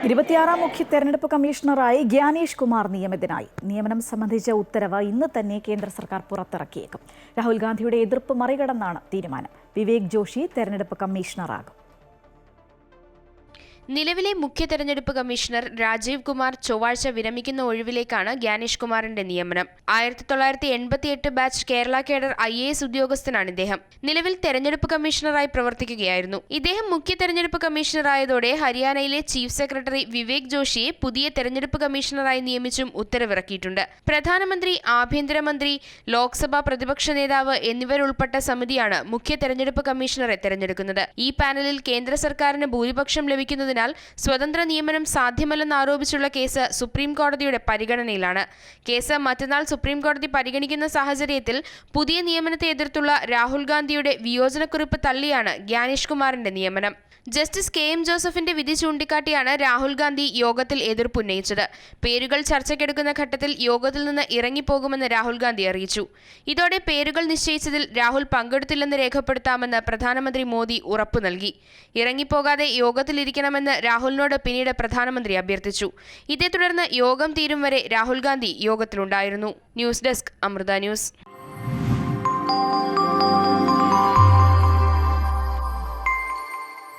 26ാം മുഖ്യ തെരഞ്ഞെടുപ്പ് കമ്മീഷണറായി ഗ്യാനേഷ് കുമാർ നിയമിതനായി. നിയമനം സംബന്ധിച്ച ഉത്തരവ് ഇന്ന് തന്നെ കേന്ദ്ര സർക്കാർ പുറത്തിറക്കിയേക്കും. രാഹുൽ ഗാന്ധിയുടെ എതിർപ്പ് മറികടന്നാണ് തീരുമാനം. വിവേക് ജോഷി തെരഞ്ഞെടുപ്പ് കമ്മീഷണറാകും. നിലവിലെ മുഖ്യ തെരഞ്ഞെടുപ്പ് കമ്മീഷണർ രാജീവ് കുമാർ ചൊവ്വാഴ്ച വിരമിക്കുന്ന ഒഴിവിലേക്കാണ് ഗ്യാനേഷ് കുമാറിന്റെ നിയമനം. 1988 ബാച്ച് കേരള കേഡർ IAS ഉദ്യോഗസ്ഥനാണ് ഇദ്ദേഹം. നിലവിൽ തെരഞ്ഞെടുപ്പ് കമ്മീഷണറായി പ്രവർത്തിക്കുകയായിരുന്നു. ഇദ്ദേഹം മുഖ്യ തെരഞ്ഞെടുപ്പ് കമ്മീഷണറായതോടെ ഹരിയാനയിലെ ചീഫ് സെക്രട്ടറി വിവേക് ജോഷിയെ പുതിയ തെരഞ്ഞെടുപ്പ് കമ്മീഷണറായി നിയമിച്ചും ഉത്തരവിറക്കിയിട്ടുണ്ട്. പ്രധാനമന്ത്രി, ആഭ്യന്തരമന്ത്രി, ലോക്സഭാ പ്രതിപക്ഷ നേതാവ് എന്നിവരുൾപ്പെട്ട സമിതിയാണ് മുഖ്യ തെരഞ്ഞെടുപ്പ് കമ്മീഷണറെ തെരഞ്ഞെടുക്കുന്നത്. ഈ പാനലിൽ കേന്ദ്ര സർക്കാരിന് ഭൂരിപക്ഷം ലഭിക്കുന്നതിന് സ്വതന്ത്ര നിയമനം സാധ്യമല്ലെന്നാരോപിച്ചുള്ള കേസ് സുപ്രീം കോടതിയുടെ പരിഗണനയിലാണ്. കേസ് മറ്റന്നാൾ സുപ്രീം കോടതി പരിഗണിക്കുന്ന സാഹചര്യത്തിൽ പുതിയ നിയമനത്തെ എതിർത്തുള്ള രാഹുൽ ഗാന്ധിയുടെ വിയോജനക്കുറിപ്പ് തള്ളിയാണ് ഗ്യാനേഷ് കുമാറിന്റെ നിയമനം. ജസ്റ്റിസ് KM ജോസഫിന്റെ വിധി ചൂണ്ടിക്കാട്ടിയാണ് രാഹുൽ ഗാന്ധി യോഗത്തിൽ എതിർപ്പുന്നയിച്ചത്. പേരുകൾ ചർച്ചയ്ക്കെടുക്കുന്ന ഘട്ടത്തിൽ യോഗത്തിൽ നിന്ന് ഇറങ്ങിപ്പോകുമെന്ന് രാഹുൽ ഗാന്ധി അറിയിച്ചു. ഇതോടെ പേരുകൾ നിശ്ചയിച്ചതിൽ രാഹുൽ പങ്കെടുത്തില്ലെന്ന് രേഖപ്പെടുത്താമെന്ന് പ്രധാനമന്ത്രി മോദി ഉറപ്പു നൽകി. ഇറങ്ങിപ്പോകാതെ യോഗത്തിലിരിക്കണമെന്ന് രാഹുലിനോട് പിന്നീട് പ്രധാനമന്ത്രി അഭ്യർത്ഥിച്ചു. ഇതേ തുടർന്ന് യോഗം തീരും വരെ രാഹുൽ ഗാന്ധി യോഗത്തിലുണ്ടായിരുന്നു. News desk, Amrita news.